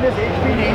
Honda's HPD.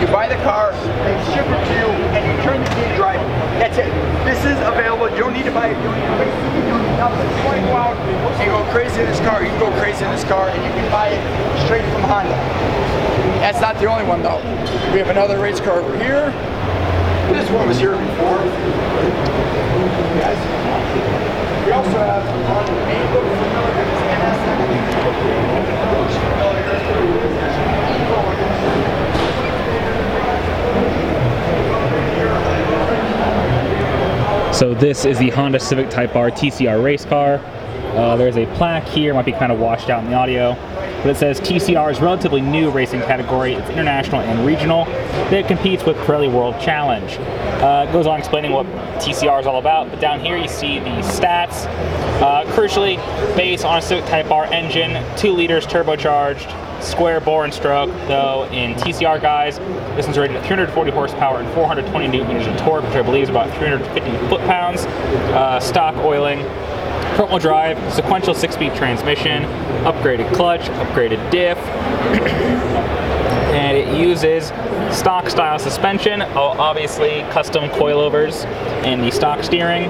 You buy the car, they ship it to you, and you turn the key and drive it. That's it. This is available. You don't need to buy it. You don't need to wait. You don't need nothing. You want to go out and go crazy in this car. You can go crazy in this car, and you can buy it straight from Honda. That's not the only one, though. We have another race car over here. This one was here before. Yes. We also have So this is the Honda Civic Type R TCR race car. There's a plaque here, might be kind of washed out in the audio, but it says TCR is a relatively new racing category. It's international and regional. It competes with Pirelli World Challenge. It goes on explaining what TCR is all about, but down here you see the stats. Crucially, based on a Civic Type R engine, 2 liters turbocharged, square bore and stroke, though in TCR guys, this one's rated at 340 horsepower and 420 newton-meters of torque, which I believe is about 350 foot-pounds. Stock oiling, front-wheel drive, sequential 6-speed transmission, upgraded clutch, upgraded diff, and it uses stock-style suspension, obviously custom coilovers in the stock steering.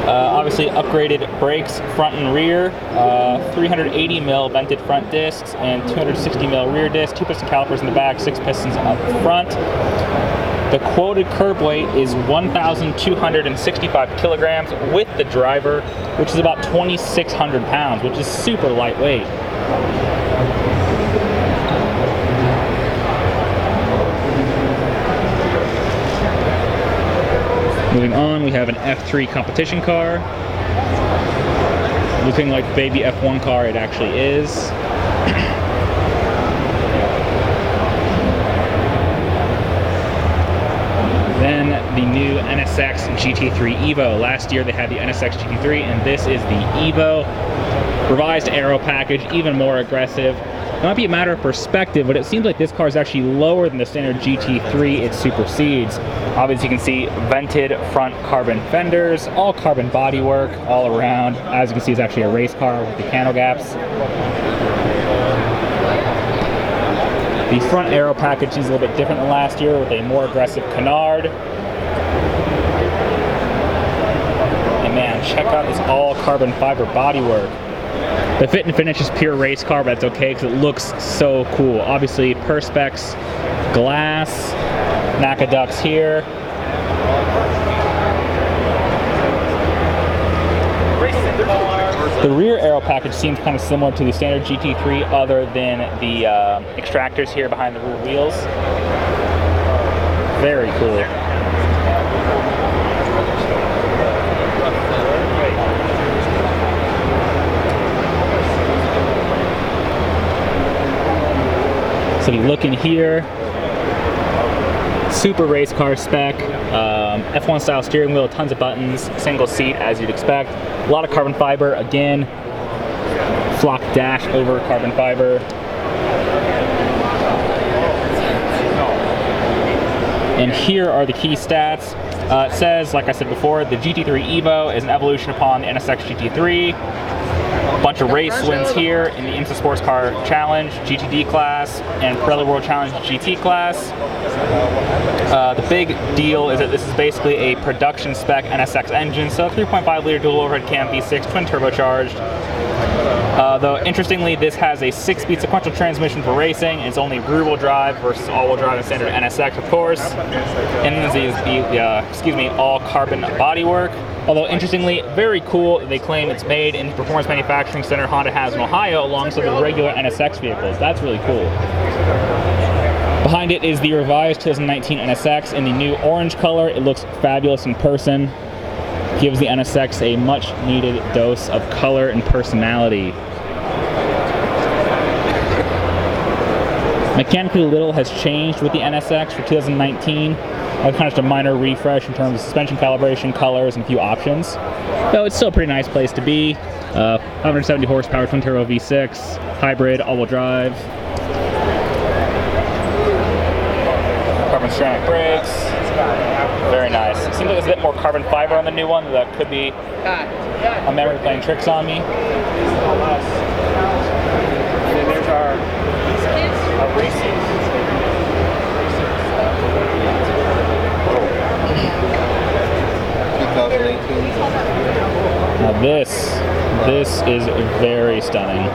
Obviously upgraded brakes front and rear, 380 mil vented front discs and 260 mil rear discs, 2 piston calipers in the back, 6 pistons up front. The quoted curb weight is 1,265 kilograms with the driver, which is about 2,600 pounds, which is super lightweight. Moving on, we have an F3 competition car. Looking like baby F1 car, it actually is. Then the new NSX GT3 Evo. Last year they had the NSX GT3, and this is the Evo. Revised aero package, even more aggressive. It might be a matter of perspective, but it seems like this car is actually lower than the standard GT3 it supersedes. Obviously you can see vented front carbon fenders, all carbon bodywork all around. As you can see, it's actually a race car with the panel gaps. The front aero package is a little bit different than last year with a more aggressive canard. And man, check out this all carbon fiber bodywork. The fit and finish is pure race car, but that's okay because it looks so cool. Obviously, Perspex glass, NACA ducts here. The rear aero package seems kind of similar to the standard GT3 other than the extractors here behind the rear wheels. Very cool. So if you look in here, super race car spec, F1 style steering wheel, tons of buttons, single seat as you'd expect. A lot of carbon fiber, again, flock dash over carbon fiber. And here are the key stats. It says, like I said before, the GT3 Evo is an evolution upon the NSX GT3. A bunch of race wins here in the IMSA Sports Car Challenge, GTD class, and Pirelli World Challenge GT class. The big deal is that this is basically a production spec NSX engine, so 3.5 liter dual overhead cam V6, twin turbocharged. Though interestingly, this has a 6-speed sequential transmission for racing. It's only rear-wheel drive versus all-wheel drive in standard NSX, of course. And then the all carbon bodywork. Although interestingly, very cool, they claim it's made in the performance manufacturing center Honda has in Ohio alongside the regular NSX vehicles. That's really cool. Behind it is the revised 2019 NSX in the new orange color. It looks fabulous in person. Gives the NSX a much needed dose of color and personality. Mechanically little has changed with the NSX for 2019. Kind of just a minor refresh in terms of suspension calibration, colors, and a few options. Though it's still a pretty nice place to be. 170 horsepower twin turbo V6, hybrid, all-wheel drive. Carbon ceramic brakes. Very nice. It seems like there's a bit more carbon fiber on the new one. That could be a memory playing tricks on me. And there's our This is very stunning.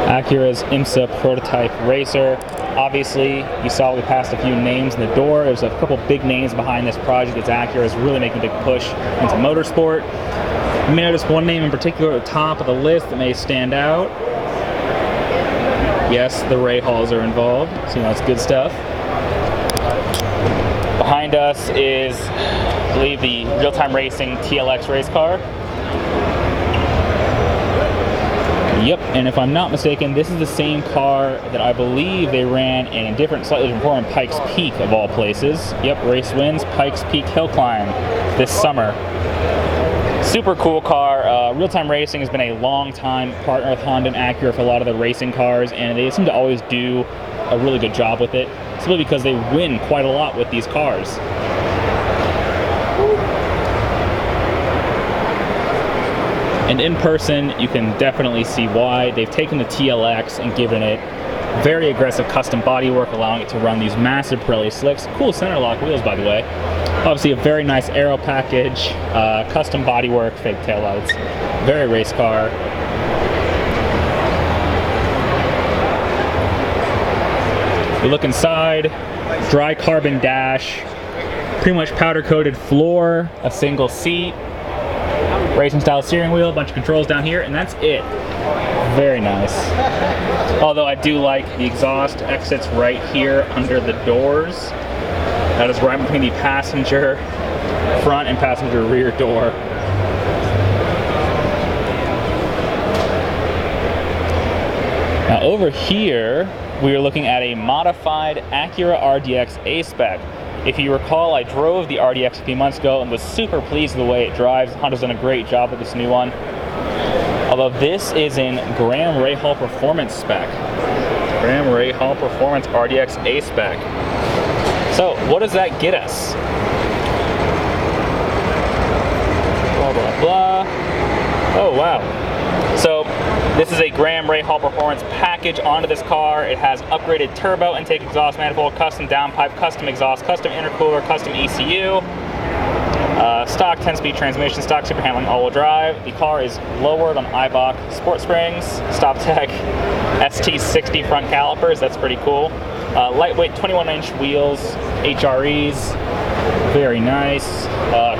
Acura's IMSA prototype racer. Obviously, you saw we passed a few names in the door. There's a couple big names behind this project as Acura is really making a big push into motorsport. You may notice one name in particular at the top of the list that may stand out. Yes, the Rahals are involved, so that's good stuff. Behind us is, I believe, the real-time racing TLX race car. Yep, and if I'm not mistaken, this is the same car that I believe they ran in a different, slightly different form, Pikes Peak of all places. Yep, race wins, Pikes Peak Hill Climb this summer. Super cool car. Real-time Racing has been a long-time partner with Honda and Acura for a lot of the racing cars, and they seem to always do a really good job with it, simply because they win quite a lot with these cars. And in person, you can definitely see why. They've taken the TLX and given it very aggressive custom bodywork, allowing it to run these massive Pirelli slicks. Cool center lock wheels, by the way. Obviously a very nice aero package, custom bodywork, fake taillights. Very race car. We look inside, dry carbon dash, pretty much powder coated floor, a single seat, racing style steering wheel, a bunch of controls down here, and that's it. Very nice. Although I do like the exhaust exits right here under the doors. That is right between the passenger front and passenger rear door. Now over here, we are looking at a modified Acura RDX A-SPEC. If you recall, I drove the RDX a few months ago and was super pleased with the way it drives. Honda's done a great job with this new one. Although this is in Graham Rahal Performance spec. Graham Rahal Performance RDX A-SPEC. So, what does that get us? Blah, blah, blah. Oh, wow. So, this is a Graham Rahal Performance package onto this car. It has upgraded turbo intake exhaust manifold, custom downpipe, custom exhaust, custom intercooler, custom ECU, stock 10-speed transmission, stock super handling, all-wheel drive. The car is lowered on Eibach sport springs, StopTech ST60 front calipers. That's pretty cool. Lightweight 21-inch wheels, HREs. Very nice.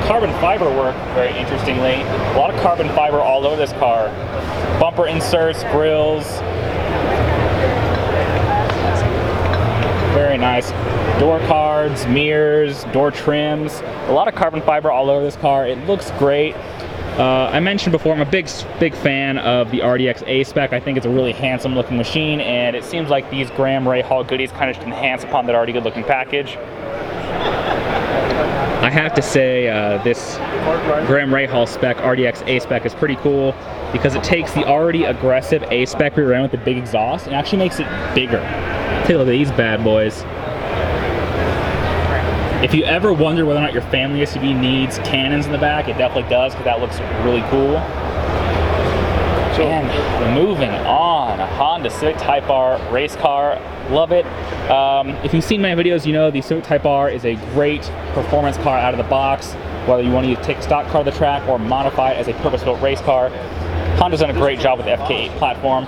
Carbon fiber work, very interestingly. A lot of carbon fiber all over this car. Bumper inserts, grills. Very nice. Door cards, mirrors, door trims. A lot of carbon fiber all over this car. It looks great. I mentioned before, I'm a big fan of the RDX A-SPEC. I think it's a really handsome looking machine, and it seems like these Graham Rahal goodies kind of just enhance upon that already good looking package. I have to say this Graham Rahal spec RDX A-SPEC is pretty cool because it takes the already aggressive A-SPEC we ran with the big exhaust and actually makes it bigger. Take a look at these bad boys. If you ever wonder whether or not your family SUV needs cannons in the back, it definitely does, because that looks really cool. And moving on, a Honda Civic Type R race car. Love it. If you've seen my videos, you know the Civic Type R is a great performance car out of the box, whether you want to take a stock car to the track or modify it as a purpose-built race car. Honda's done a great job with the FK8 platform.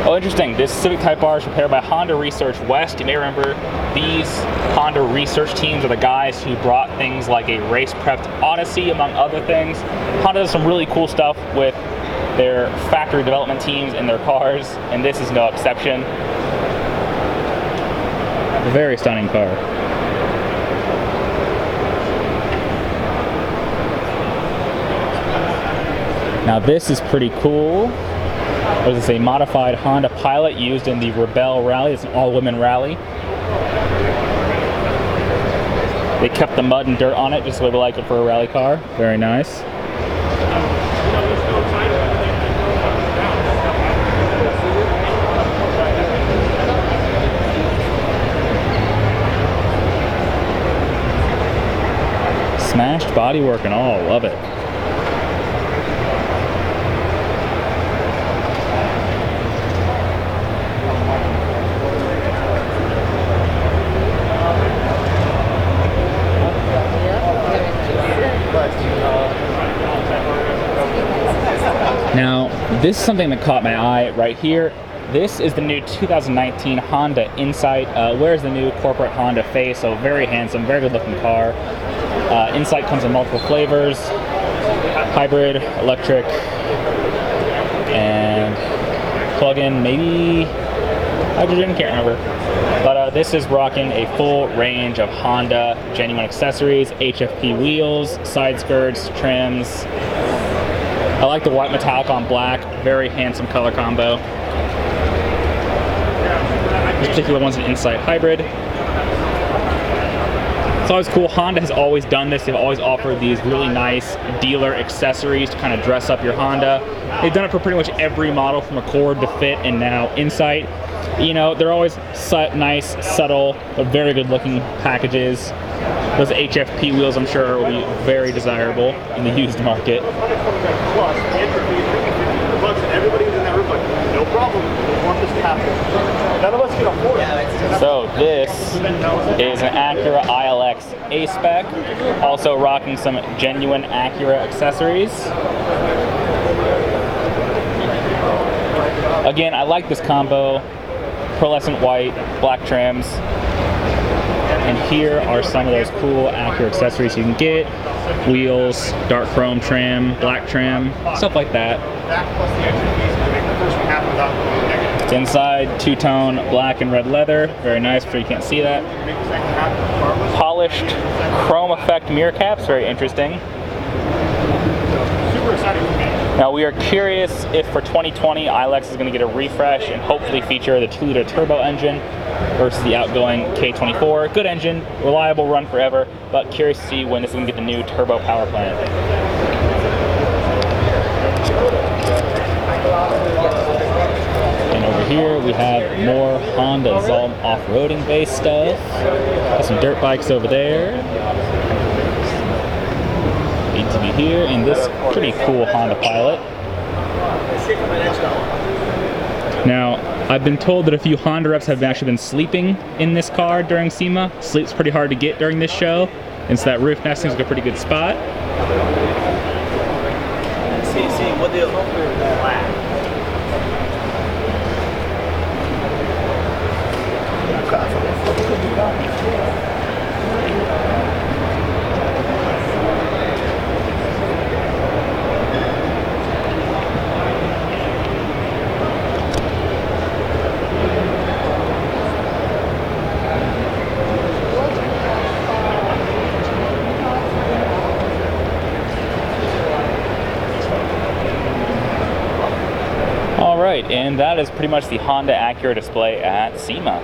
Oh, interesting. This Civic Type R is prepared by Honda Research West. You may remember these Honda research teams are the guys who brought things like a race prepped Odyssey, among other things. Honda does some really cool stuff with their factory development teams in their cars, and this is no exception. A very stunning car. Now this is pretty cool. This is a modified Honda Pilot used in the Rebelle Rally. It's an all-women rally. They kept the mud and dirt on it just the way we like it for a rally car. Very nice. Smashed bodywork and all, love it. Now, this is something that caught my eye right here. This is the new 2019 Honda Insight. Wears the new corporate Honda face, so very handsome, very good looking car. Insight comes in multiple flavors, hybrid, electric, and plug-in, maybe hydrogen, can't remember. But this is rocking a full range of Honda genuine accessories, HFP wheels, side skirts, trims. I like the white metallic on black, very handsome color combo. This particular one's an Insight hybrid. It's always cool. Honda has always done this. They've always offered these really nice dealer accessories to kind of dress up your Honda. They've done it for pretty much every model from Accord to Fit and now Insight. You know, they're always nice, subtle, but very good looking packages. Those HFP wheels, I'm sure, will be very desirable in the used market. Everybody was in that room like, no problem, we want this to happen. None of us can afford it. So this is an Acura ILX A-SPEC, also rocking some genuine Acura accessories. Again, I like this combo, pearlescent white, black trims. And here are some of those cool Acura accessories you can get. Wheels, dark chrome trim, black trim, stuff like that. It's inside, two-tone black and red leather. Very nice, so you can't see that. Polished chrome effect mirror caps, very interesting. Super exciting for me. Now we are curious if for 2020 ILX is going to get a refresh and hopefully feature the 2-liter turbo engine versus the outgoing K24. Good engine, reliable, run forever, but curious to see when this is going to get the new turbo power plant. And over here we have more Honda Zalm off-roading base stuff. Got some dirt bikes over there. ATV here, and this pretty cool Honda Pilot. Now, I've been told that a few Honda reps have actually been sleeping in this car during SEMA. Sleep's pretty hard to get during this show, and so that roof nesting is a pretty good spot. See, what deal? All right, and that is pretty much the Honda Acura display at SEMA.